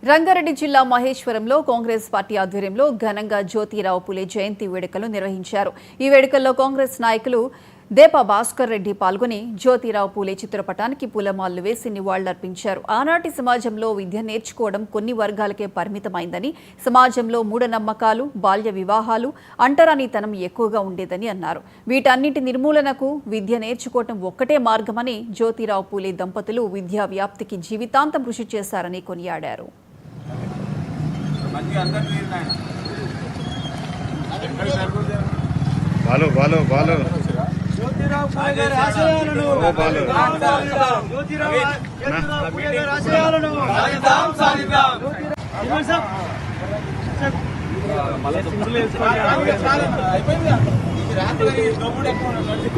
రంగారెడ్డి జిల్లా మహేశ్వరంలో కాంగ్రెస్ పార్టీ ఆధ్వర్యంలో ఘనంగా జ్యోతిరావు పులే జయంతి వేడుకలు నిర్వహించారు. ఈ వేడుకల్లో కాంగ్రెస్ నాయకులు దేప భాస్కర్ రెడ్డి పాల్గొని జ్యోతిరావు పూలే చిత్రపటానికి పూలమాలలు వేసి నివాళులర్పించారు. ఆనాటి సమాజంలో విద్య నేర్చుకోవడం కొన్ని వర్గాలకే పరిమితమైందని, సమాజంలో మూఢనమ్మకాలు, బాల్య వివాహాలు, అంటరానితనం ఎక్కువగా ఉండేదని అన్నారు. వీటన్నిటి నిర్మూలనకు విద్య నేర్చుకోవడం ఒక్కటే మార్గమని జ్యోతిరావు పూలే దంపతులు విద్యా వ్యాప్తికి జీవితాంతం కృషి చేశారని కొనియాడారు.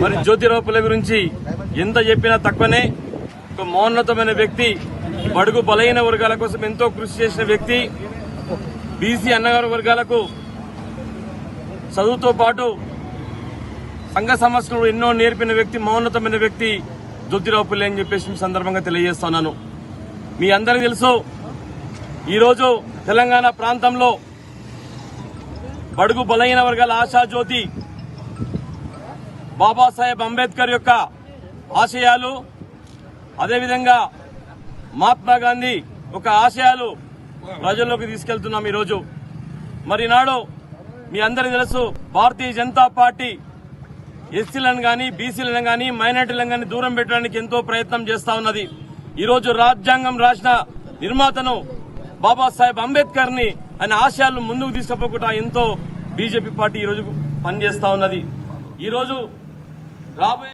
మరి జ్యోతిరావు పులే గురించి ఎంత చెప్పినా తక్కువనే. ఒక మౌన్నతమైన వ్యక్తి, బడుగు బలహీన వర్గాల కోసం ఎంతో కృషి చేసిన వ్యక్తి, బీసీ అన్నగారు వర్గాలకు చదువుతో పాటు సంఘ సంస్కరణలు ఎన్నో నేర్పిన వ్యక్తి, మౌన్నతమైన వ్యక్తి జ్యోతిరావు పులే అని చెప్పేసి సందర్భంగా తెలియజేస్తున్నాను. మీ అందరికీ తెలుసు, ఈరోజు తెలంగాణ ప్రాంతంలో బడుగు బలహీన వర్గాల ఆశాజ్యోతి బాబాసాహెబ్ అంబేద్కర్ యొక్క ఆశయాలు, అదేవిధంగా మహాత్మా గాంధీ ఒక ఆశయాలు ప్రజల్లోకి తీసుకెళ్తున్నాం. ఈరోజు మరి నాడు మీ అందరికీ తెలుసు, భారతీయ జనతా పార్టీ ఎస్సీలను గానీ, బీసీలను గానీ, మైనార్టీలను గానీ దూరం పెట్టడానికి ఎంతో ప్రయత్నం చేస్తా ఉన్నది. ఈరోజు రాజ్యాంగం రాసిన నిర్మాతను బాబాసాహెబ్ అంబేద్కర్ ని ఆయన ఆశయాలను ముందుకు తీసుకుపోకుండా ఎంతో బీజేపీ పార్టీ ఈరోజు పనిచేస్తా ఉన్నది. ఈరోజు రాబోయే